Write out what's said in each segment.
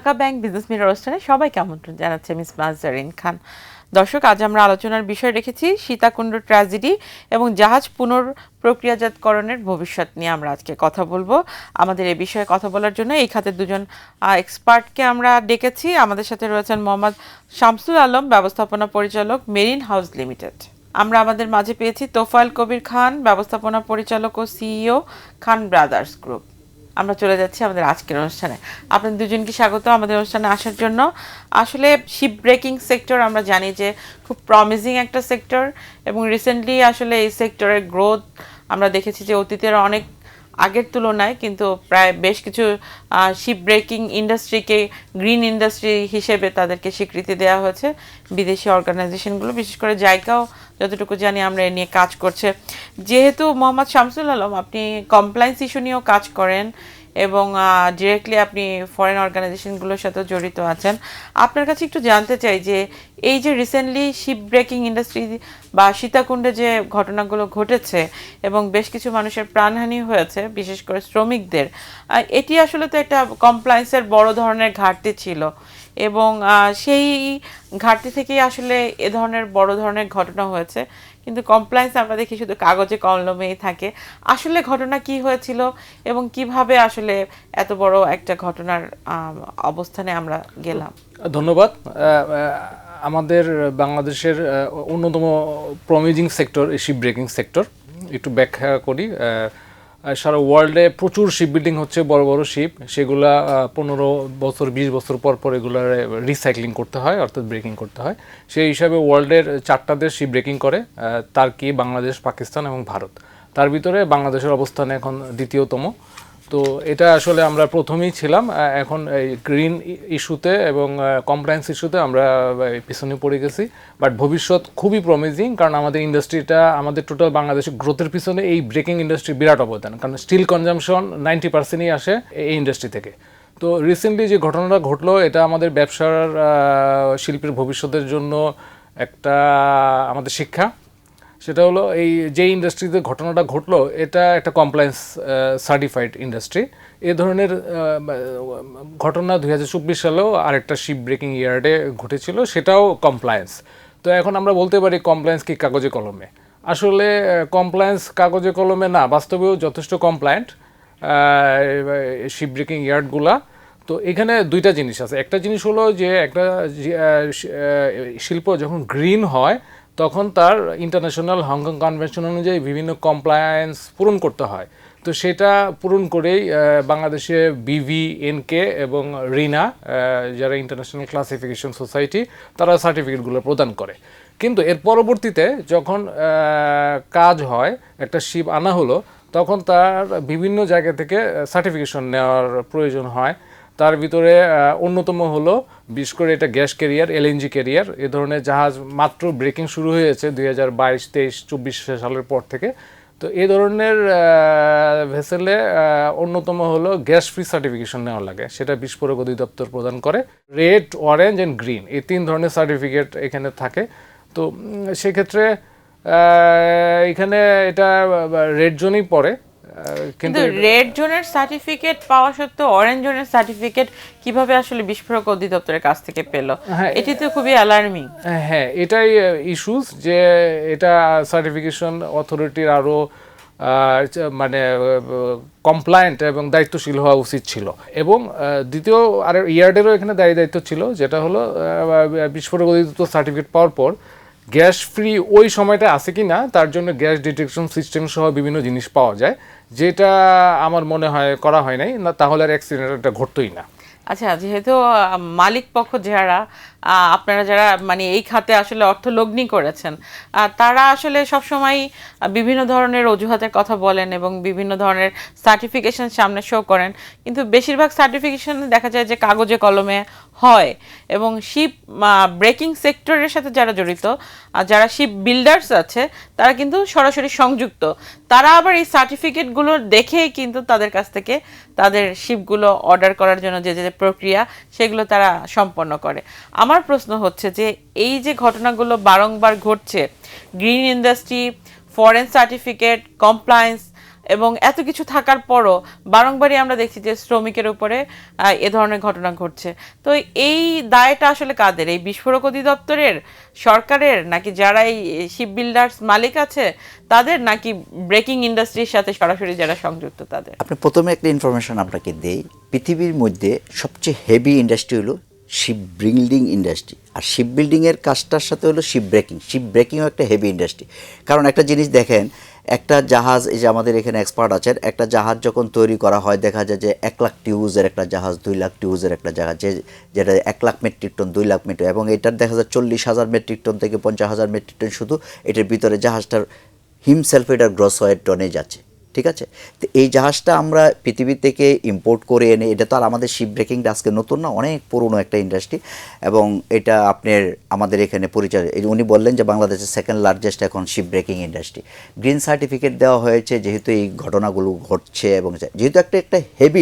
Dhaka bank business metre অনুষ্ঠানে সবাইকে আমন্ত্রণ জানাচ্ছে মিস মাজজারিন খান। দর্শক, আজ আমরা আলোচনার বিষয় রেখেছি সীতাকুণ্ড ট্র্যাজেডি এবং জাহাজ পুনঃপ্রক্রিয়াজাতকরণের ভবিষ্যৎ নিয়ে আমরা আজকে কথা বলবো। আমাদের এই বিষয়ে কথা বলার জন্য এই খাতের দুজন এক্সপার্টকে আমরা ডেকেছি। আমাদের সাথে রয়েছেন মোহাম্মদ শামসুল আলম, ব্যবস্থাপনা পরিচালক, মেরিন হাউস লিমিটেড। আমরা আমাদের মাঝে পেয়েছি তোফায়েল কবির খান, ব্যবস্থাপনা পরিচালক ও সিইও, খান ব্রাদার্স গ্রুপ। আমরা চলে যাচ্ছি আমাদের আজকের অনুষ্ঠানে। আপনাদের দুজনকে স্বাগত আমাদের অনুষ্ঠানে আসার জন্য। আসলে শিপ ব্রেকিং সেক্টর আমরা জানি যে খুব প্রমিজিং একটা সেক্টর, এবং রিসেন্টলি আসলে এই সেক্টরের গ্রোথ আমরা দেখেছি যে অতীতের অনেক আগের তুলনায় কিন্তু প্রায় বেশ কিছু শিপ ব্রেকিং ইন্ডাস্ট্রিকে গ্রিন ইন্ডাস্ট্রি হিসেবে তাদেরকে স্বীকৃতি দেওয়া হয়েছে বিদেশি অর্গানাইজেশনগুলো, বিশেষ করে জাইকাও যতটুকু জানি আমরা এ নিয়ে কাজ করছে। যেহেতু মোহাম্মদ শামসুল আলম আপনি কমপ্লায়েন্স ইস্যু নিয়েও কাজ করেন এবং ডিরেক্টলি আপনি ফরেন অর্গানাইজেশনগুলোর সাথেও জড়িত আছেন, আপনার কাছে একটু জানতে চাই যে এই যে রিসেন্টলি শিপ ব্রেকিং ইন্ডাস্ট্রি বা সীতাকুণ্ডে যে ঘটনাগুলো ঘটেছে এবং বেশ কিছু মানুষের প্রাণহানি হয়েছে, বিশেষ করে শ্রমিকদের, এটি আসলে তো একটা কমপ্লায়েন্সের বড় ধরনের ঘাটতি ছিল, এবং সেই ঘাটতি থেকেই আসলে এ ধরনের বড় ধরনের ঘটনা হয়েছে। কিন্তু কমপ্লায়েন্স আমরা দেখি শুধু কাগজে কলমেই থাকে। আসলে ঘটনা কি হয়েছিল এবং কিভাবে আসলে এত বড় একটা ঘটনার অবস্থানে আমরা গেলাম? ধন্যবাদ। আমাদের বাংলাদেশের অন্যতম প্রমিজিং সেক্টর এই শিপ ব্রেকিং সেক্টর। একটু ব্যাখ্যা করি। সারা ওয়ার্ল্ডে প্রচুর শিপ বিল্ডিং হচ্ছে, বড় বড় শিপ, সেগুলা 15 বছর 20 বছর পর পর এগুলার রিসাইক্লিং করতে হয়, অর্থাৎ ব্রেকিং করতে হয়। সেই হিসাবে ওয়ার্ল্ডের 4টা দেশ শিপ ব্রেকিং করে, টার্কি, বাংলাদেশ, পাকিস্তান এবং ভারত। তার ভিতরে বাংলাদেশের অবস্থান এখন দ্বিতীয়তম। তো এটা আসলে আমরা প্রথমেই ছিলাম। এখন এই গ্রিন ইস্যুতে এবং কমপ্লায়েন্স ইস্যুতে আমরা পিছনে পড়ে গেছি, বাট ভবিষ্যৎ খুবই প্রমিজিং, কারণ আমাদের ইন্ডাস্ট্রিটা, আমাদের টোটাল বাংলাদেশের গ্রোথের পিছনে এই ব্রেকিং ইন্ডাস্ট্রি বিরাট অবদান, কারণ স্টিল কনজামশন 90%ই আসে এই ইন্ডাস্ট্রি থেকে। তো রিসেন্টলি যে ঘটনাটা ঘটলো, এটা আমাদের ব্যবসার শিল্পের ভবিষ্যতের জন্য একটা আমাদের শিক্ষা। সেটা হলো এই যে ইন্ডাস্ট্রিতে ঘটনাটা ঘটলো, এটা একটা কমপ্লায়েন্স সার্টিফাইড ইন্ডাস্ট্রি। এ ধরনের ঘটনা 2024 সালেও আরেকটা শিপ ব্রেকিং ইয়ার্ডে ঘটেছিল, সেটাও কমপ্লায়েন্স। তো এখন আমরা বলতে পারি কমপ্লায়েন্স কি কাগজে কলমে? আসলে কমপ্লায়েন্স কাগজে কলমে না, বাস্তবেও যথেষ্ট কমপ্লায়েন্ট শিপ ব্রেকিং ইয়ার্ডগুলা। তো এখানে দুইটা জিনিস আছে। একটা জিনিস হলো যে একটা শিল্প যখন গ্রিন হয় তখন তার ইন্টারন্যাশনাল হংকং কনভেনশন অনুযায়ী বিভিন্ন কমপ্লায়েন্স পূরণ করতে হয়। তো সেটা পূরণ করেই বাংলাদেশে BVNK এবং রিনা, যারা ইন্টারন্যাশনাল ক্লাসিফিকেশন সোসাইটি, তারা সার্টিফিকেটগুলো প্রদান করে। কিন্তু এর পরবর্তীতে যখন কাজ হয়, একটা শিপ আনা হলো, তখন তার বিভিন্ন জায়গা থেকে সার্টিফিকেশন নেওয়ার প্রয়োজন হয়। তার ভিতরে অন্যতম হলো, বিশেষ করে এটা গ্যাস ক্যারিয়ার, LNG ক্যারিয়ার। এ ধরনের জাহাজ মাত্র ব্রেকিং শুরু হয়েছে 2022, 23, 24 সালের পর থেকে। তো এই ধরনের ভেসেলে অন্যতম হলো গ্যাস ফ্রি সার্টিফিকেশন নেওয়া লাগে, সেটা বিস্ফোরক অধিদপ্তর প্রদান করে। রেড, অরেঞ্জ অ্যান্ড গ্রিন, এই 3 ধরনের সার্টিফিকেট এখানে থাকে। তো সেক্ষেত্রে এখানে এটা রেড জোনেই পড়ে। কিন্তু রেড জোনের সার্টিফিকেট পাওয়া সত্ত্বেও অরেঞ্জ জোনের সার্টিফিকেট কিভাবে আসলে বিস্ফোরক অধিদপ্তরের কাছ থেকে পেল? এটি তো খুবই অ্যালার্মিং। হ্যাঁ, এটাই ইস্যুস, যে এটা সার্টিফিকেশন অথরিটির আরও মানে কমপ্লায়েন্ট এবং দায়িত্বশীল হওয়া উচিত ছিল। এবং দ্বিতীয় আর ইয়ার্ডেরও এখানে দায়িত্ব ছিল, যেটা হলো বিস্ফোরক অধিদপ্তর সার্টিফিকেট পাওয়ার পর গ্যাস ফ্রি ওই সময়টা আছে কি না, তার জন্য গ্যাস ডিটেকশন সিস্টেম সহ বিভিন্ন জিনিস পাওয়া যায়, যেটা আমার মনে হয় করা হয় নাই, না তাহলে আর অ্যাক্সিডেন্টটা ঘটতোই না। আচ্ছা, যেহেতু মালিক পক্ষ যারা, আপনারা যারা মানে এই খাতে আসলে অর্থলগ্নি করেছেন, তারা আসলে সবসময় বিভিন্ন ধরনের অজুহাতের কথা বলেন এবং বিভিন্ন ধরনের সার্টিফিকেশন সামনে শো করেন, কিন্তু বেশিরভাগ সার্টিফিকেশন দেখা যায় যে কাগজে কলমে হয়। এবং শিপ ব্রেকিং সেক্টরের সাথে যারা জড়িত, যারা শিপ বিল্ডার্স আছে, তারা কিন্তু সরাসরি সংযুক্ত। তারা আবার এই সার্টিফিকেটগুলো দেখেই কিন্তু তাদের কাছ থেকে তাদের শিপগুলো অর্ডার করার জন্য যে যে প্রক্রিয়া, সেগুলো তারা সম্পন্ন করে। আমার প্রশ্ন হচ্ছে যে এই যে ঘটনাগুলো বারংবার ঘটছে, green industry, foreign certificate, compliance, এবং এত কিছু থাকার পরও বারংবারই আমরা দেখছি যে শ্রমিকের উপরে এ ধরনের ঘটনা ঘটছে। তো এই দায়টা আসলে কাদের? এই বিস্ফোরক অধিদপ্তরের, সরকারের, নাকি যারা এই শিপ বিল্ডার্স মালিক আছে তাদের, নাকি ব্রেকিং ইন্ডাস্ট্রির সাথে সরাসরি যারা সংযুক্ত তাদের? আপনি প্রথমে একটা ইনফরমেশন আপনাকে দেই, পৃথিবীর মধ্যে সবচেয়ে হেভি ইন্ডাস্ট্রি হলো শিপ বিল্ডিং ইন্ডাস্ট্রি। আর শিপ বিল্ডিংয়ের কাজটার সাথে হলো শিপ ব্রেকিং। শিপ ব্রেকিংও একটা হেভি ইন্ডাস্ট্রি। কারণ একটা জিনিস দেখেন, একটা জাহাজ, এই যে আমাদের এখানে এক্সপার্ট আছেন, একটা জাহাজ যখন তৈরি করা হয় দেখা যায় যে 1 লাখ টিউজের একটা জাহাজ, 2 লাখ টিউজের একটা জাহাজ, যেটা 1 lakh metric ton, 2 lakh metric, এবং এটার দেখা যায় 40,000 মেট্রিক টন থেকে 50,000 মেট্রিক টন শুধু এটার ভিতরে জাহাজটার হিমসেলফ এটার গ্রস ওয়েট টনেজ আছে। ঠিক আছে, তো এই জাহাজটা আমরা পৃথিবী থেকে ইম্পোর্ট করে এনে, এটা তো আর আমাদের শিপ ব্রেকিংটা আজকে নতুন না, অনেক পুরনো একটা ইন্ডাস্ট্রি। এবং এটা আপনার আমাদের এখানে পরিচয়, উনি বললেন যে বাংলাদেশের সেকেন্ড লার্জেস্ট এখন ship breaking industry. Green certificate দেওয়া হয়েছে যেহেতু এই ঘটনাগুলো ঘটছে, এবং যেহেতু একটা হেভি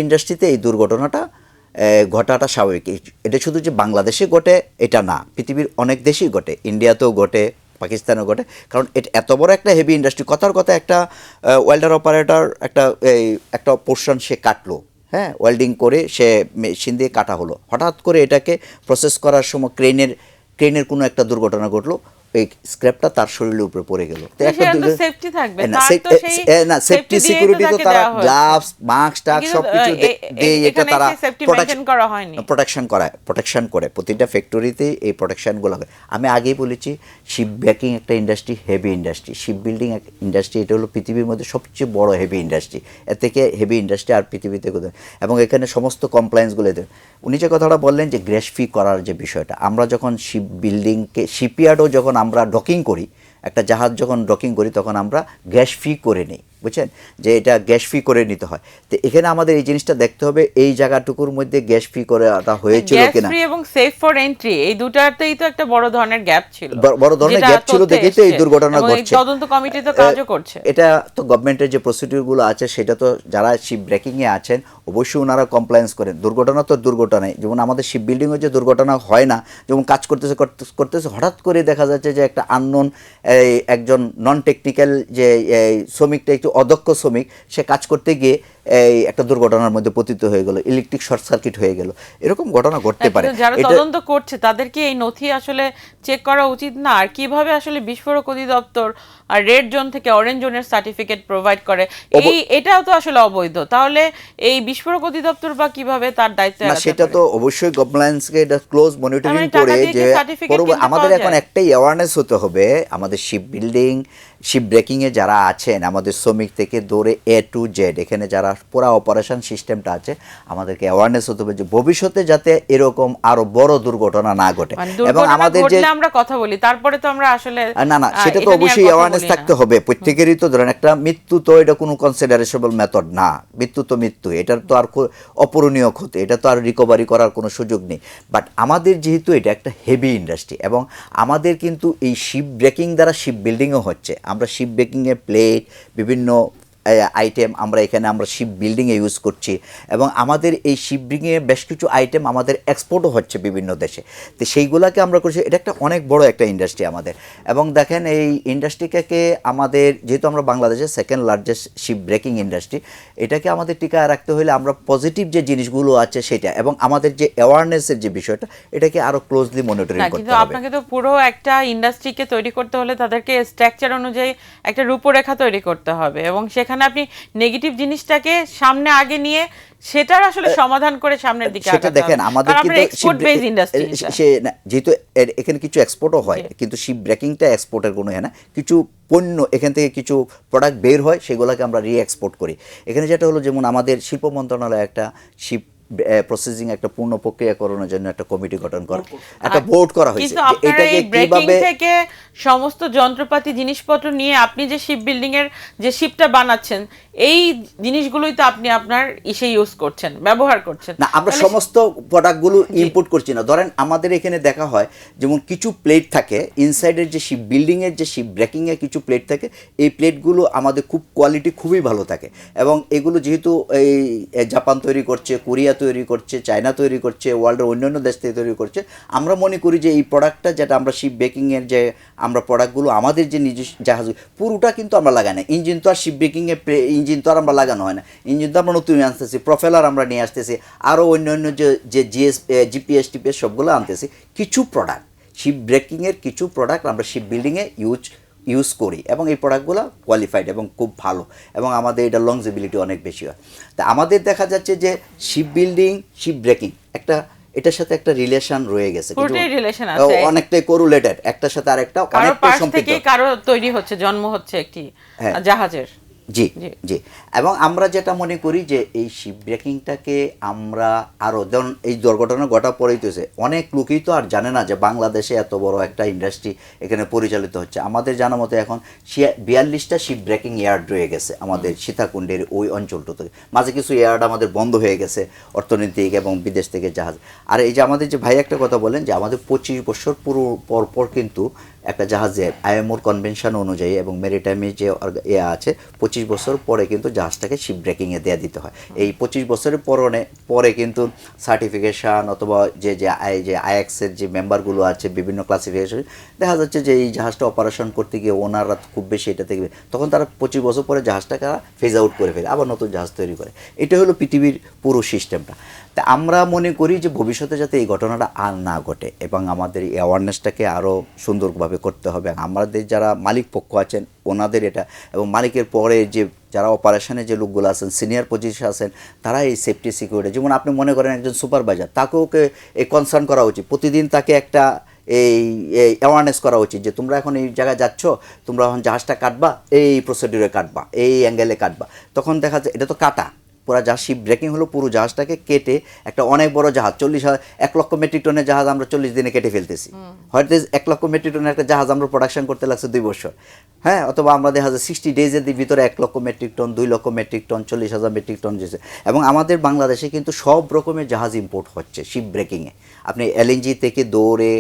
ইন্ডাস্ট্রিতে এই দুর্ঘটনাটা ঘটাটা স্বাভাবিক। এটা শুধু যে বাংলাদেশে ঘটে এটা না, পৃথিবীর অনেক দেশেই ঘটে, ইন্ডিয়াতেও ঘটে, পাকিস্তানও ঘটে। কারণ এটা এত বড় একটা হেভি ইন্ডাস্ট্রি, কথার কথা একটা ওয়েল্ডার অপারেটর একটা পোর্শন সে কাটলো, হ্যাঁ, ওয়েল্ডিং করে সে মেশিন দিয়ে কাটা হলো, হঠাৎ করে এটাকে প্রসেস করার সময় ক্রেনের কোনো একটা দুর্ঘটনা ঘটলো, এই স্ক্র্যাপটা তার শরীরের উপরে পড়ে গেল। তো একটা সেফটি থাকবে না, সেফটি সিকিউরিটি তো তারা গ্লাভস, মাস্ক, টাক সবকিছু দিয়ে এটা তারা প্রোটেকশন করে। প্রতিটা ফ্যাক্টরিতে এই প্রোটেকশনগুলো হয়। আমি আগেই বলেছি শিপ ব্রেকিং একটা industry, heavy industry. Ship building industry এটা হলো পৃথিবীর মধ্যে সবচেয়ে বড় হেভি ইন্ডাস্ট্রি। এর থেকে হেভি ইন্ডাস্ট্রি আর পৃথিবীতে কোথাও, এবং এখানে সমস্ত কমপ্লায়েন্সগুলো দেন। উনি যে কথাটা বললেন যে গ্রেস ফি করার যে বিষয়টা, আমরা যখন শিপ বিল্ডিংকে শিপইয়ার্ডও যখন আমরা ডকিং করি, একটা জাহাজ যখন ডকিং করি তখন আমরা গ্যাস ফি করে নিই, বুঝছেন, যে এটা গ্যাস ফি করে নিতে হয়। তো এখানে আমাদের এই জিনিসটা দেখতে হবে, এই জায়গাটুকুর মধ্যে গ্যাস ফি করাটা হয়েছিল কিনা। গ্যাস ফি এবং সেফ ফর এন্ট্রি, এই দুটাতেই তো একটা বড় ধরনের গ্যাপ ছিল, দেখেই তো এই দুর্ঘটনা ঘটছে। তদন্ত কমিটি তো কাজও করছে। এটা তো গভর্নমেন্টের যে প্রসিডিউরগুলো আছে সেটা তো, যারা শিপ ব্রেকিংয়ে আছেন অবশ্যই ওনারা কমপ্লায়েন্স করেন। দুর্ঘটনা তো দুর্ঘটনাই, যেমন আমাদের শিপ বিল্ডিংয়ে যে দুর্ঘটনা হয় না, যেমন কাজ করতেছে হঠাৎ করে দেখা যাচ্ছে যে একটা আননোন একজন নন টেকনিক্যাল যে শ্রমিকটা, একটু অদক্ষ শ্রমিক, সে কাজ করতে গিয়ে এই একটা দুর্ঘটনার মধ্যে পতিত হয়ে গেল, ইলেকট্রিক শর্ট সার্কিট হয়ে গেল, এরকম ঘটনা ঘটতে পারে। যারা তদন্ত করছে তাদেরকে এই নথি আসলে চেক করা উচিত না? আর কিভাবে আসলে বিস্ফোরক অধিদপ্তর আর রেড জোন থেকে অরেঞ্জ জোনের সার্টিফিকেট প্রোভাইড করে, এটাও তো আসলে অবৈধ। তাহলে এই বিস্ফোরক অধিদপ্তর বা কিভাবে তার দায়িত্ব এড়াতে পারে? সেটা তো অবশ্যই গভর্নমেন্টকে এটা ক্লোজ মনিটরিং করে, যে আমাদের এখন একটাই অ্যাওয়ারনেস হতে হবে, আমাদের শিপ বিল্ডিং, শিপ ব্রেকিংয়ে যারা আছেন, আমাদের শ্রমিক থেকে ধরে A to Z, এখানে যারা পুরো অপারেশন সিস্টেমটা আছে, আমাদেরকে অ্যাওয়ারনেস হতে হবে যে ভবিষ্যতে যাতে এরকম আরো বড় দুর্ঘটনা না ঘটে। এবং আমাদের যে আমরা কথা বলি, তারপরে তো আমরা আসলে না, সেটা তো অবশ্যই অ্যাওয়ারনেস থাকতে হবে প্রত্যেকেরই। তো ধরেন একটা মৃত্যু তো এটা কোনো কনসিডারেশনেবল মেথড না, মৃত্যু তো মৃত্যু, এটার তো আর অপূরণীয় ক্ষতি, এটা তো আর রিকভারি করার কোনো সুযোগ নেই। বাট আমাদের যেহেতু এটা একটা হেভি ইন্ডাস্ট্রি, এবং আমাদের কিন্তু এই শিপ ব্রেকিং দ্বারা শিপ বিল্ডিংও হচ্ছে, আমরা শিপ ব্রেকিংয়ে প্লেট, বিভিন্ন আইটেম আমরা শিপ বিল্ডিংয়ে ইউজ করছি, এবং আমাদের এই শিপ ব্রিংয়ে বেশ কিছু আইটেম আমাদের এক্সপোর্টও হচ্ছে বিভিন্ন দেশে। তো সেইগুলোকে আমরা করছি, এটা একটা অনেক বড় একটা ইন্ডাস্ট্রি আমাদের। এবং দেখেন এই ইন্ডাস্ট্রিটাকে আমাদের, যেহেতু আমরা বাংলাদেশের second largest ship breaking industry, এটাকে আমাদের টিকায় রাখতে হলে আমরা পজিটিভ যে জিনিসগুলো আছে সেটা, এবং আমাদের যে অ্যাওয়ারনেসের যে বিষয়টা, এটাকে আরো ক্লোজলি মনিটরিং করতে হবে। কিন্তু আপনাকে তো পুরো একটা ইন্ডাস্ট্রিকে তৈরি করতে হলে তাদেরকে স্ট্রাকচার অনুযায়ী একটা রূপরেখা তৈরি করতে হবে, এবং সেখানে আপনি নেগেটিভ জিনিসটাকে সামনে আগে নিয়ে সেটার আসলে সমাধান করে সামনের দিকে সেটা দেখেন, আমাদের কিন্তু এক্সপোর্ট বেস ইন্ডাস্ট্রি, যেহেতু এখানে কিছু এক্সপোর্টও হয়, কিন্তু শিপ ব্রেকিংটা এক্সপোর্টের কোনো হয় না। কিছু পণ্য এখান থেকে কিছু প্রোডাক্ট বের হয়, সেগুলোকে আমরা রি এক্সপোর্ট করি। এখানে যেটা হলো, যেমন আমাদের শিল্প মন্ত্রণালয় একটা শিপ প্রসেসিং একটা পূর্ণ প্রক্রিয়াকরণের জন্য একটা কমিটি গঠন করে, একটা বোর্ড করা হয়েছে। কিন্তু আপনারা এই ব্রেকিং থেকে সমস্ত যন্ত্রপাতি জিনিসপত্র নিয়ে আপনি যে শিপ বিল্ডিং এর যে শিপটা বানাচ্ছেন, এই জিনিসগুলোই তো আপনি আপনার ইসে ইউজ করছেন, ব্যবহার করছেন। না, আমরা সমস্ত প্রোডাক্টগুলো ইম্পোর্ট করছি না। ধরেন আমাদের এখানে দেখা হয় যেমন কিছু প্লেট থাকে ইনসাইডের যে শিপ বিল্ডিংয়ের যে শিপ ব্রেকিংয়ের কিছু প্লেট থাকে, এই প্লেটগুলো আমাদের খুব কোয়ালিটি খুবই ভালো থাকে এবং এগুলো যেহেতু এই জাপান তৈরি করছে, কোরিয়া তৈরি করছে, চায়না তৈরি করছে, ওয়ার্ল্ডের অন্যান্য দেশ থেকে তৈরি করছে, আমরা মনে করি যে এই প্রোডাক্টটা যেটা আমরা শিপ ব্রেকিংয়ের যে আমরা প্রোডাক্টগুলো আমাদের যে নিজস্ব জাহাজ পুরোটা কিন্তু আমরা লাগাই না। ইঞ্জিন তো আর শিপ ব্রেকিংয়ে ইঞ্জিন তো আর আমরা লাগানো হয় না, ইঞ্জিন তো আমরা নতুন আনতেছি, প্রোফেলার আমরা নিয়ে আসতেছি, আরও অন্যান্য যে জিপিএস টিপিএস সবগুলো আনতেছি। কিছু প্রোডাক্ট শিপ ব্রেকিংয়ের কিছু প্রোডাক্ট আমরা শিপ বিল্ডিংয়ে ইউজ করি এবং এই প্রোডাক্টগুলো কোয়ালিফাইড এবং খুব ভালো এবং আমাদের এটা লংজিবিলিটি অনেক বেশি হয়। তা আমাদের দেখা যাচ্ছে যে শিপ বিল্ডিং শিপ ব্রেকিং এটার সাথে একটা রিলেশন রয়ে গেছে, অনেকটাই কোরিলেটেড একটার সাথে আরেকটা, অনেকটাই সম্পৃক্ত। কারো তৈরি হচ্ছে, জন্ম হচ্ছে একটি জাহাজের। জি জি। এবং আমরা যেটা মনে করি যে এই শিপ ব্রেকিংটাকে আমরা আরও, যেমন এই দুর্ঘটনা ঘটা পড়েছে, অনেক লোকই তো আর জানে না যে বাংলাদেশে এত বড় একটা ইন্ডাস্ট্রি এখানে পরিচালিত হচ্ছে। আমাদের জানা মতো এখন 42টা শিপ ব্রেকিং ইয়ার্ড রয়ে গেছে আমাদের সীতাকুণ্ডের ওই অঞ্চলটা থেকে। মাঝে কিছু ইয়ার্ড আমাদের বন্ধ হয়ে গেছে অর্থনৈতিক এবং বিদেশ থেকে জাহাজ। আর এই যে আমাদের যে ভাই একটা কথা বলেন যে আমাদের 25 বছর পুরো পর কিন্তু একটা জাহাজে আইএমওর কনভেনশন অনুযায়ী এবং মেরিটাইমে যে আছে 25 বছর পরে কিন্তু জাহাজটাকে শিপ ব্রেকিংয়ে দেওয়া দিতে হয়। এই 25 বছরের পরে কিন্তু সার্টিফিকেশান অথবা যে আইএক্সের যে মেম্বারগুলো আছে বিভিন্ন ক্লাসিফিকেশন, দেখা যাচ্ছে যে এই জাহাজটা অপারেশন করতে গিয়ে ওনাররা খুব বেশি এটা থেকে তখন তারা 25 বছর পরে জাহাজটাকে ফেজ আউট করে ফেলে, আবার নতুন জাহাজ তৈরি করে। এটা হলো পৃথিবীর পুরো সিস্টেমটা। তা আমরা মনে করি যে ভবিষ্যতে যাতে এই ঘটনাটা আর না ঘটে এবং আমাদের এই অ্যাওয়ারনেসটাকে আরও সুন্দরভাবে করতে হবে। আমাদের যারা মালিক পক্ষ আছেন ওনাদের এটা, এবং মালিকের পরে যে যারা অপারেশনে যে লোকগুলো আছেন সিনিয়র পজিশন আছেন, তারা এই সেফটি সিকিউরিটি, যেমন আপনি মনে করেন একজন সুপারভাইজার, তাকেও এই কনসার্ন করা উচিত, প্রতিদিন তাকে একটা এই অ্যাওয়ারনেস করা উচিত যে তোমরা এখন এই জায়গায় যাচ্ছ, তোমরা এখন জাহাজটা কাটবা, এই প্রসিডিউরে কাটবা, এই অ্যাঙ্গেলে কাটবা। তখন দেখা যায় এটা তো কাটা পুরো জাহাজ, শিপ ব্রেকিং হলো পুরো জাহাজটাকে কেটে একটা অনেক বড় জাহাজ 1 লক্ষ মেট্রিক টনের জাহাজ আমরা 40 দিনে কেটে ফেলতেছি। হয়তো 1 লক্ষ মেট্রিক টনের একটা জাহাজ আমরা প্রোডাকশন করতে লাগছে 2 বছর, হ্যাঁ, অথবা আমরা দেখা যায় 60 ডেজের ভিতরে 1 লক্ষ মেট্রিক টন, 2 লক্ষ মেট্রিক টন, 40,000 মেট্রিক টন যেছে। এবং আমাদের বাংলাদেশে কিন্তু সব রকমের জাহাজ ইম্পোর্ট হচ্ছে শিপ ব্রেকিংয়ে। আপনি এলএনজি থেকে দৌড়ে,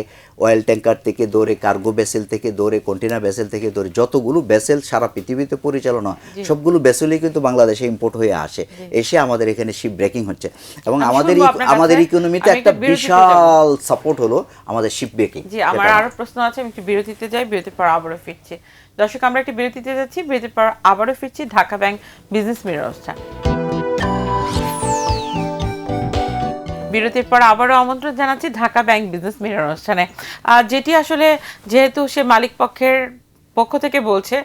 অয়েল ট্যাঙ্কার থেকে দৌড়ে, কার্গো ভেসেল থেকে দৌড়ে, কন্টেনার ভেসেল থেকে দৌড়ে, যতগুলো ভেসেল সারা পৃথিবীতে পরিচালনা সবগুলো ভেসেলই কিন্তু বাংলাদেশে ইম্পোর্ট হয়ে আসে, এসে আমাদের এখানে শিপ ব্রেকিং হচ্ছে। এবং আমাদের ইকোনমিতে একটা বিশাল সাপোর্ট হলো আমাদের শিপ ব্রেকিং। জি, আমার আরো প্রশ্ন আছে, আমি একটু বিরতিতে যাই, বিরতির পর আবারও ফিরছি। দর্শক, আমরা একটু বিরতিতে যাচ্ছি, বিরতির পর আবারও ফিরছি ঢাকা ব্যাংক বিজনেস মিরর অনুষ্ঠান। বিরতির পর আবারও আমন্ত্রণ জানাচ্ছি ঢাকা ব্যাংক বিজনেস মিরর অনুষ্ঠানে, যেটি আসলে যেহেতু সে মালিক পক্ষের পক্ষ থেকে বলছে,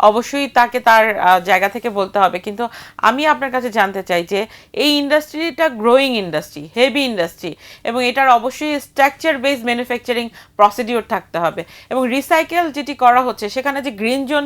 অবশ্যই তাকে তার জায়গা থেকে বলতে হবে। কিন্তু আমি আপনার কাছে জানতে চাই যে এই ইন্ডাস্ট্রিটা গ্রোয়িং ইন্ডাস্ট্রি, হেভি ইন্ডাস্ট্রি, এবং এটার অবশ্যই স্ট্রাকচার বেসড ম্যানুফ্যাকচারিং প্রসিডিওর থাকতে হবে। এবং রিসাইকেল যেটি করা হচ্ছে সেখানে যে গ্রিন জোন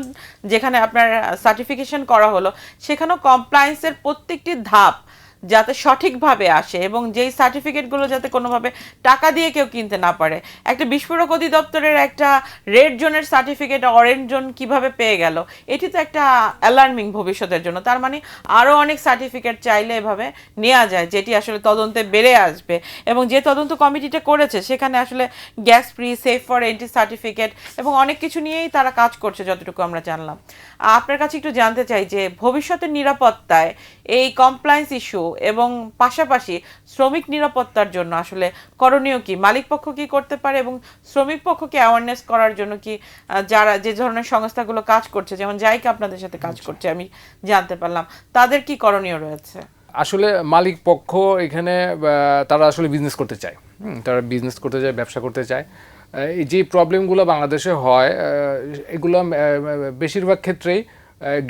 যেখানে আপনার সার্টিফিকেশন করা হলো, সেখানেও কমপ্লায়েন্সের প্রত্যেকটি ধাপ যাতে সঠিকভাবে আসে এবং যেই সার্টিফিকেটগুলো যাতে কোনোভাবে টাকা দিয়ে কেউ কিনতে না পারে। একটা বিস্ফোরক অধিদপ্তরের একটা রেড জোনের সার্টিফিকেট অরেঞ্জ জোন কিভাবে পেয়ে গেল, এটি তো একটা অ্যালার্মিং ভবিষ্যতের জন্য। তার মানে আরও অনেক সার্টিফিকেট চাইলে এভাবে নেওয়া যায়, যেটি আসলে তদন্তে বেড়ে আসবে। এবং যে তদন্ত কমিটিটা করেছে সেখানে আসলে gas free, safe for entry certificate এবং অনেক কিছু নিয়েই তারা কাজ করছে যতটুকু আমরা জানলাম। আপনার কাছে একটু জানতে চাই যে ভবিষ্যতের নিরাপত্তায় এই কমপ্লায়েন্স ইস্যু এবং পাশাপাশি শ্রমিক নিরাপত্তার জন্য আসলে করণীয় কি, মালিক পক্ষ কি করতে পারে এবং শ্রমিক পক্ষকে অ্যাওয়ারনেস করার জন্য কি যারা যে ধরনের সংস্থাগুলো কাজ করছে, যেমন জাইকা আপনাদের সাথে কাজ করছে আমি জানতে পারলাম, তাদের কি করণীয় রয়েছে? আসলে মালিক পক্ষ এখানে তারা আসলে বিজনেস করতে চায়, তারা বিজনেস করতে চায়, ব্যবসা করতে চায়। এই যে প্রবলেমগুলো বাংলাদেশে হয় এগুলো বেশিরভাগ ক্ষেত্রেই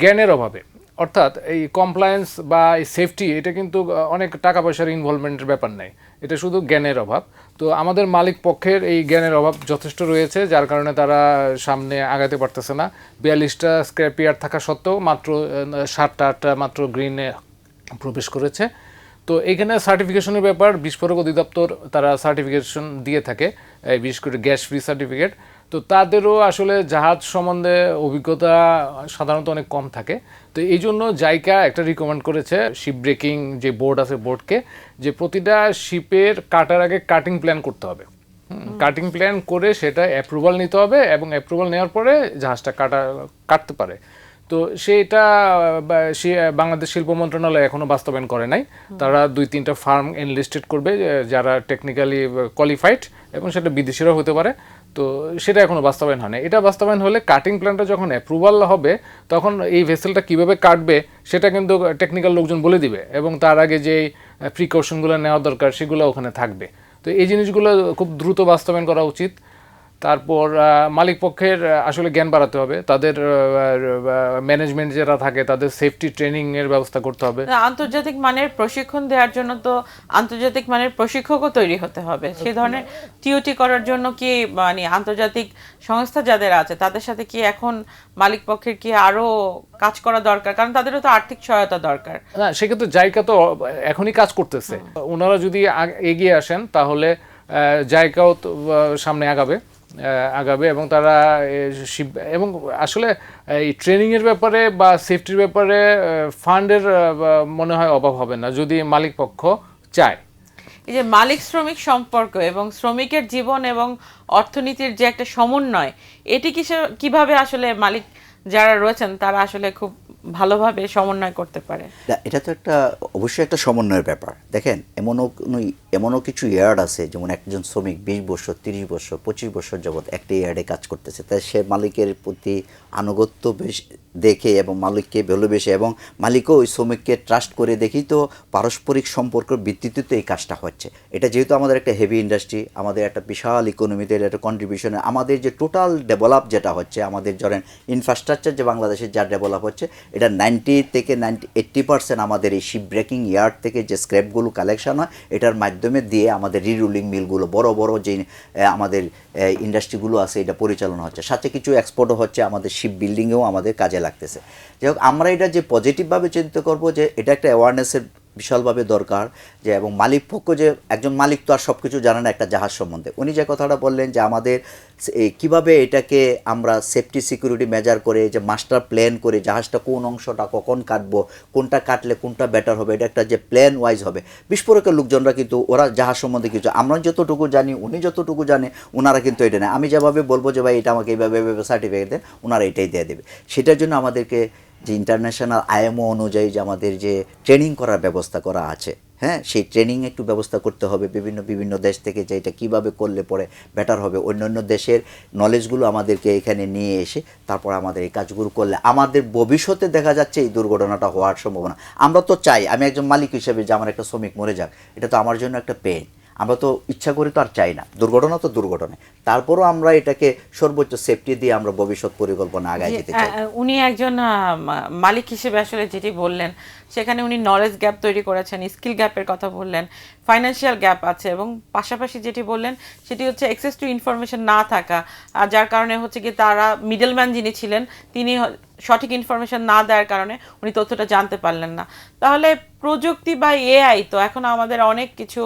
জ্ঞানের অভাবে, অর্থাৎ এই কমপ্লায়েন্স বা এই সেফটি, এটা কিন্তু অনেক টাকা পয়সার ইনভলভমেন্টের ব্যাপার নাই, এটা শুধু জ্ঞানের অভাব। তো আমাদের মালিক পক্ষের এই জ্ঞানের অভাব যথেষ্ট রয়েছে, যার কারণে তারা সামনে আগাতে পারতেছে না। 42টা স্ক্র্যাপ ইয়ার্ড থাকা সত্ত্বেও মাত্র 7টা মাত্র গ্রিনে প্রবেশ করেছে। তো এখানে সার্টিফিকেশনের ব্যাপার বিস্ফোরক অধিদপ্তর তারা সার্টিফিকেশন দিয়ে থাকে, বিশেষ করে গ্যাস ফ্রি সার্টিফিকেট। তো তাদেরও আসলে জাহাজ সম্বন্ধে অভিজ্ঞতা সাধারণত অনেক কম থাকে। তো এই জন্য জাইকা একটা রিকমেন্ড করেছে শিপ ব্রেকিং যে বোর্ড আছে বোর্ডকে, যে প্রতিটা শিপের কাটার আগে কাটিং প্ল্যান করতে হবে। কাটিং প্ল্যান করে সেটা অ্যাপ্রুভাল নিতে হবে, এবং অ্যাপ্রুভাল নেওয়ার পরে জাহাজটা কাটতে পারে। তো সেটা বাংলাদেশ শিল্প মন্ত্রণালয় এখনো বাস্তবায়ন করে নাই। তারা 2-3টা ফার্ম এনলিস্টেড করবে যারা টেকনিক্যালি কোয়ালিফাইড, এবং সেটা বিদেশিরাও হতে পারে। তো সেটা এখনো বাস্তবায়ন হয় না। এটা বাস্তবায়ন হলে কাটিং প্ল্যানটা যখন অ্যাপ্রুভাল হবে, তখন এই ভেসেলটা কিভাবে কাটবে সেটা কিন্তু টেকনিক্যাল লোকজন বলে দিবে, এবং তার আগে যে প্রিকশনগুলো নেওয়া দরকার সেগুলো ওখানে থাকবে। তো এই জিনিসগুলো খুব দ্রুত বাস্তবায়ন করা উচিত। তারপর মালিক পক্ষের আসলে জ্ঞান বাড়াতে হবে, তাদের ম্যানেজমেন্ট যারা থাকে তাদের সেফটি ট্রেনিং এর ব্যবস্থা করতে হবে। আন্তর্জাতিক মানের প্রশিক্ষণ দেওয়ার জন্য তো আন্তর্জাতিক মানের প্রশিক্ষকও তৈরি হতে হবে। সেই ধরনের টিওটি করার জন্য কি মানে আন্তর্জাতিক সংস্থা যাদের আছে তাদের সাথে কি এখন মালিক পক্ষের কি আরো কাজ করা দরকার? কারণ তাদেরও তো আর্থিক সহায়তা দরকার। না, সেক্ষেত্রে জাইকা তো এখনই কাজ করতেছে। ওনারা যদি এগিয়ে আসেন তাহলে জাইকাও সামনে আগাবে, এবং তারা এবং আসলে এই ট্রেনিংয়ের ব্যাপারে বা সেফটির ব্যাপারে ফান্ডের মনে হয় অভাব হবে না যদি মালিক পক্ষ চায়। এই যে মালিক শ্রমিক সম্পর্ক এবং শ্রমিকের জীবন এবং অর্থনীতির যে একটা সমন্বয়, এটি কিভাবে আসলে মালিক যারা রয়েছেন তারা আসলে খুব ভালোভাবে সমন্বয় করতে পারে? এটা তো অবশ্যই একটা সমন্বয়ের ব্যাপার। দেখেন, এমনও কিছু ইয়ার্ড আছে, যেমন একজন শ্রমিক 20 বছর 30 বছর 25 বছর যাবৎ একটা ইয়ার্ডে কাজ করতেছে, তাই সে মালিকের প্রতি আনুগত্য দেখে এবং মালিককে ভালোবেসে, এবং মালিকও ওই শ্রমিককে ট্রাস্ট করে দেখি তো পারস্পরিক সম্পর্কের ভিত্তিতে তো এই কাজটা হচ্ছে। এটা যেহেতু আমাদের একটা হেভি ইন্ডাস্ট্রি, আমাদের একটা বিশাল ইকোনমিতে একটা কন্ট্রিবিউশনে আমাদের যে টোটাল ডেভেলপ যেটা হচ্ছে, আমাদের ধরেন ইনফ্রাস্ট্রাকচার যে বাংলাদেশের যা ডেভেলপ হচ্ছে, এটা 80% আমাদের এই শিপ ব্রেকিং ইয়ার্ড থেকে যে স্ক্র্যাপগুলো কালেকশন হয় এটার মাধ্যমে দিয়ে আমাদের রিরুলিং মিলগুলো বড় বড় যে আমাদের ইন্ডাস্ট্রিগুলো আছে এটা পরিচালনা হচ্ছে। সাথে কিছু এক্সপোর্টও হচ্ছে, আমাদের শিপ বিল্ডিংয়েও আমাদের কাজে লাগতেছে। যাই হোক, আমরা এটা যে পজিটিভভাবে চিন্তা করব যে এটা একটা অ্যাওয়ারনেসের বিশালভাবে দরকার, যে এবং মালিক পক্ষ, যে একজন মালিক তো আর সব কিছু জানে না একটা জাহাজ সম্বন্ধে। উনি যে কথাটা বললেন যে আমাদের কিভাবে এটাকে আমরা সেফটি সিকিউরিটি মেজার করে, যে মাস্টার প্ল্যান করে জাহাজটা কোন অংশটা কখন কাটবো, কোনটা কাটলে কোনটা বেটার হবে, এটা একটা যে প্ল্যান ওয়াইজ হবে। বিস্ফোরকের লোকজনরা কিন্তু ওরা জাহাজ সম্বন্ধে কিছু, আমরা যতটুকু জানি উনি যতটুকু জানে, ওনারা কিন্তু এটা নেই। আমি যেভাবে বলবো যে ভাই এটা আমাকে এইভাবে সার্টিফিকেট দেন, ওনারা এটাই দিয়ে দেবে। সেটার জন্য আমাদেরকে যে ইন্টারন্যাশনাল আইএমও অনুযায়ী যে আমাদের যে ট্রেনিং করার ব্যবস্থা করা আছে, হ্যাঁ, সেই ট্রেনিং একটু ব্যবস্থা করতে হবে বিভিন্ন দেশ থেকে, যে এটা কীভাবে করলে পরে বেটার হবে। অন্যান্য দেশের নলেজগুলো আমাদেরকে এখানে নিয়ে এসে তারপর আমাদের এই কাজগুলো করলে আমাদের ভবিষ্যতে দেখা যাচ্ছে এই দুর্ঘটনাটা হওয়ার সম্ভাবনা। আমরা তো চাই, আমি একজন মালিক হিসেবে যে আমার একটা শ্রমিক মরে যাক, এটা তো আমার জন্য একটা পেইন। আমরা তো ইচ্ছা করি তো আর চাই না, দুর্ঘটনা তো দুর্ঘটনা। তারপরও আমরা এটাকে সর্বোচ্চ সেফটি দিয়ে আমরা ভবিষ্যৎ পরিকল্পনা আগায় যেতে চাই। উনি একজন মালিক হিসেবে আসলে যেটি বললেন, সেখানে উনি নলেজ গ্যাপ তৈরি করেছেন, স্কিল গ্যাপের কথা বললেন, ফাইন্যান্সিয়াল গ্যাপ আছে, এবং পাশাপাশি যেটি বললেন সেটি হচ্ছে অ্যাক্সেস টু ইনফরমেশন না থাকা, যার কারণে হচ্ছে কি তারা মিডলম্যান যিনি ছিলেন তিনি সঠিক ইনফরমেশন না দেওয়ার কারণে উনি তথ্যটা জানতে পারলেন না। তাহলে প্রযুক্তি বা এআই তো এখন আমাদের অনেক কিছু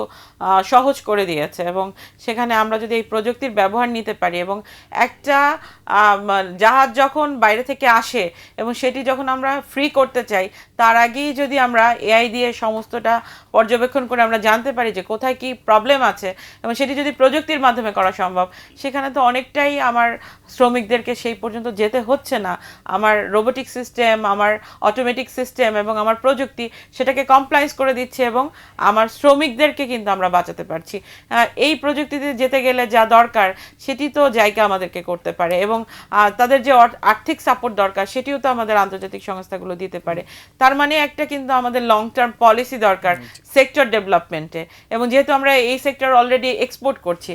সহজ করে দিয়েছে, এবং সেখানে আমরা যদি এই প্রযুক্তির ব্যবহার নিতে পারি, এবং একটা জাহাজ যখন বাইরে থেকে আসে এবং সেটি যখন আমরা ফ্রি করতে চাই, তার আগেই যদি আমরা এআই দিয়ে সমস্তটা পর্যবেক্ষণ করে আমরা জানতে পারি যে কোথায় কি প্রবলেম আছে, এবং সেটি যদি প্রযুক্তির মাধ্যমে করা সম্ভব, সেখানে তো অনেকটাই আমার শ্রমিকদেরকে সেই পর্যন্ত যেতে হচ্ছে না। আমার রোবোটিক সিস্টেম, আমার অটোমেটিক সিস্টেম এবং আমার প্রযুক্তি সেটাকে কমপ্লায়েন্স করে দিচ্ছে, এবং আমার শ্রমিকদেরকে কিন্তু আমরা বাঁচাতে পারছি। এই প্রযুক্তিতে যেতে গেলে যা দরকার সেটি তো জায়গা আমাদেরকে করতে পারে, এবং তাদের যে আর্থিক সাপোর্ট দরকার সেটিও তো আমাদের আন্তর্জাতিক সংস্থাগুলো দিতে পারে। তার মানে একটা কিন্তু আমাদের লং টার্ম পলিসি দরকার সেক্টর ডেভেলপমেন্টে, এবং যেহেতু আমরা এই সেক্টর অলরেডি এক্সপোর্ট করছি,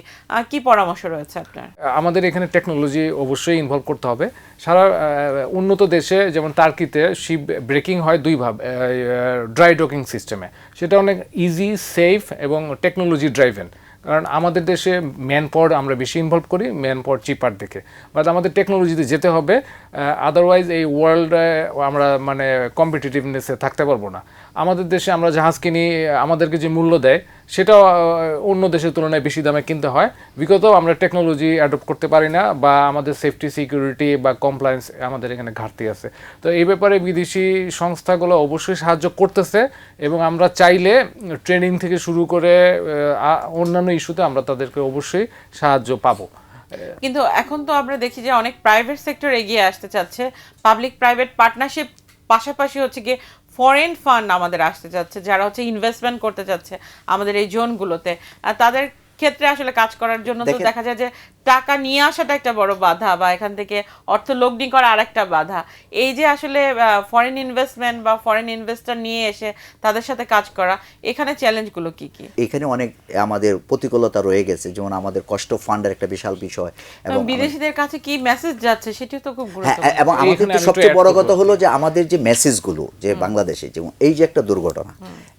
কি পরামর্শ রয়েছে আপনার? আমাদের এখানে টেকনোলজি অবশ্যই ইনভলভ করতে হবে। সারা উন্নত দেশে যেমন টার্কিতে শিপ ব্রেকিং হয় দুইভাবে, ড্রাই ডকিং সিস্টেমে, সেটা অনেক ইজি, সেফ এবং টেকনোলজি ড্রাইভেন। কারণ আমাদের দেশে ম্যান পাওয়ার আমরা বেশি ইনভলভ করি, ম্যান পাওয়ার চিপার দেখে, বাট আমাদের টেকনোলজিতে যেতে হবে, আদারওয়াইজ এই ওয়ার্ল্ডে আমরা মানে কম্পিটিটিভনেসে থাকতে পারবো না। আমাদের দেশে আমরা জাহাজ কিনি, আমাদেরকে যে মূল্য দেয় সেটাও অন্য দেশের তুলনায় বেশি দামে কিনতে হয়। বিগত আমরা টেকনোলজি অ্যাডপ্ট করতে পারি না, বা আমাদের সেফটি সিকিউরিটি বা কমপ্লায়েন্স আমাদের এখানে ঘাটতি আছে। তো এই ব্যাপারে বিদেশি সংস্থাগুলো অবশ্যই সাহায্য করতেছে, এবং আমরা চাইলে ট্রেনিং থেকে শুরু করে অন্যান্য ইস্যুতে আমরা তাদেরকে অবশ্যই সাহায্য পাবো। কিন্তু এখন তো আমরা দেখি যে অনেক প্রাইভেট সেক্টর এগিয়ে আসতে চাচ্ছে, পাবলিক প্রাইভেট পার্টনারশিপ, পাশাপাশি হচ্ছে গিয়ে ফরেন ফান্ড আমাদের আসতে চাচ্ছে, যারা হচ্ছে ইনভেস্টমেন্ট করতে চাচ্ছে আমাদের এই জোনগুলোতে। আর তাদের ক্ষেত্রে আসলে কাজ করার জন্য তো দেখা যায় যে টাকা নিয়ে আসাটা একটা বড় বাধা, বা এখান থেকে অর্থ লগ্নি করা আরেকটা বাধা। এই যে আসলে ফরেন ইনভেস্টমেন্ট বা ফরেন ইনভেস্টর নিয়ে এসে তাদের সাথে কাজ করা, এখানে চ্যালেঞ্জগুলো কি কি? এখানে অনেক আমাদের প্রতিকূলতা রয়ে গেছে, যেমন আমাদের কষ্ট ফান্ডের একটা বিশাল বিষয়, এবং বিদেশিদের কাছে কি মেসেজ যাচ্ছে সেটিও তো খুব হ্যাঁ, গুরুত্বপূর্ণ। এবং আমাদের এখানে তো আমি সবচেয়ে একটু বড় add কথা করবো। হলো যে আমাদের যে মেসেজগুলো যে বাংলাদেশে, যেমন এই যে একটা দুর্ঘটনা,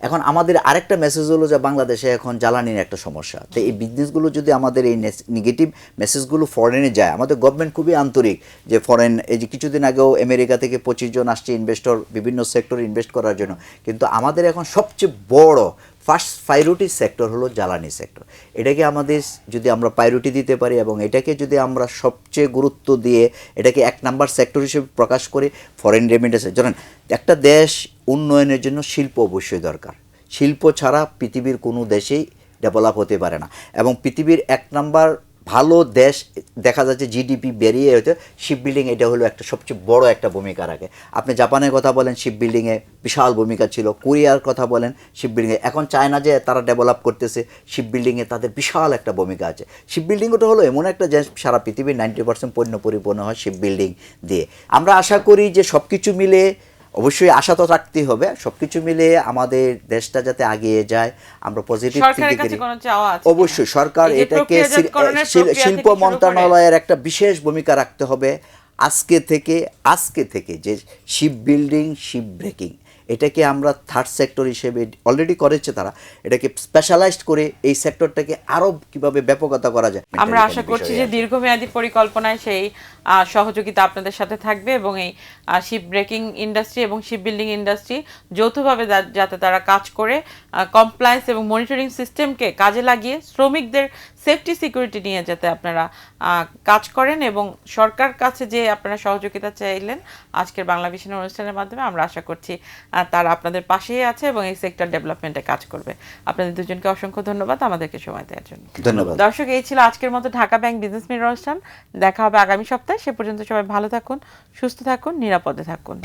এখন আমাদের আরেকটা মেসেজ হলো যে বাংলাদেশে এখন জ্বালানির একটা সমস্যা। তো এই বিজনেসগুলো যদি আমাদের এই নেগেটিভ মেসেজগুলো ফরেনে যায়, আমাদের গভর্নমেন্ট খুবই আন্তরিক যে ফরেন, এই যে কিছুদিন আগেও আমেরিকা থেকে 25 জন আসছে ইনভেস্টর বিভিন্ন সেক্টরে ইনভেস্ট করার জন্য, কিন্তু আমাদের এখন সবচেয়ে বড় ফার্স্ট প্রায়োরিটি সেক্টর হলো জ্বালানি সেক্টর। এটাকে আমাদের যদি আমরা প্রায়োরিটি দিতে পারি এবং এটাকে যদি আমরা সবচেয়ে গুরুত্ব দিয়ে এটাকে 1 নাম্বার সেক্টর হিসেবে প্রকাশ করি, ফরেন রেমিটেন্সে, ধরেন একটা দেশ উন্নয়নের জন্য শিল্প অবশ্যই দরকার। শিল্প ছাড়া পৃথিবীর কোনো দেশেই ডেভেলপ হতে পারে না, এবং পৃথিবীর 1 নাম্বার ভালো দেশ দেখা যাচ্ছে জিডিপি বেরিয়ে হতে শিপ বিল্ডিং, এটা হলো একটা সবচেয়ে বড় একটা ভূমিকা রাখে। আপনি জাপানের কথা বলেন, শিপ বিল্ডিংয়ে বিশাল ভূমিকা ছিল। কোরিয়ার কথা বলেন, শিপ বিল্ডিংয়ে। এখন চায়না যে তারা ডেভেলপ করতেছে শিপ বিল্ডিংয়ে, তাদের বিশাল একটা ভূমিকা আছে। শিপ বিল্ডিংটা হলো এমন একটা যে সারা পৃথিবীর 90% পণ্য পরিপূর্ণ হয় শিপ বিল্ডিং দিয়ে। আমরা আশা করি যে সব কিছু মিলে, অবশ্যই আশা তো রাখতেই হবে, সবকিছু মিলে আমাদের দেশটা যাতে এগিয়ে যায়, আমরা পজিটিভ সরকারের কাছে কোনো চাওয়া আছে? অবশ্যই সরকার এই যে এটাকে প্রক্রিয়াজাতকরণের প্রক্রিয়া শিল্প থেকে শুরু করে- মন্ত্রণালয়ের একটা বিশেষ ভূমিকা রাখতে হবে। আজকে থেকে যে শিপ বিল্ডিং, শিপ ব্রেকিং, এটাকে আমরা থার্ড সেক্টর হিসেবে অলরেডি করেছে তারা, এটাকে স্পেশালাইজড করে এই সেক্টরটাকে আরো কিভাবে ব্যাপকতা করা যায়। আমরা আশা করছি যে দীর্ঘমেয়াদী পরিকল্পনায় সেই সহযোগিতা আপনাদের সাথে থাকবে, এবং এই শিপ ব্রেকিং ইন্ডাস্ট্রি এবং শিপ বিল্ডিং ইন্ডাস্ট্রি যৌথভাবে যাতে তারা কাজ করে কমপ্লায়েন্স এবং মনিটরিং সিস্টেমকে কাজে লাগিয়ে শ্রমিকদের সেফটি সিকিউরিটি নিয়ে যাতে আপনারা কাজ করেন, এবং সরকার কাছে যে আপনারা সহযোগিতা চাইলেন আজকের বাংলা ভিশন অনুষ্ঠানের মাধ্যমে, আমরা আশা করছি তারা আপনাদের পাশেই আছে এবং এই সেক্টর ডেভেলপমেন্টে কাজ করবে। আপনাদের দুজনকে অসংখ্য ধন্যবাদ আমাদেরকে সময় দেওয়ার জন্য। ধন্যবাদ দর্শক, এই ছিল আজকের মতো ঢাকা ব্যাংক বিজনেস মিরর অনুষ্ঠান। দেখা হবে আগামী সপ্তাহে। সে পর্যন্ত সবাই ভালো থাকুন, সুস্থ থাকুন, নিরাপদে থাকুন।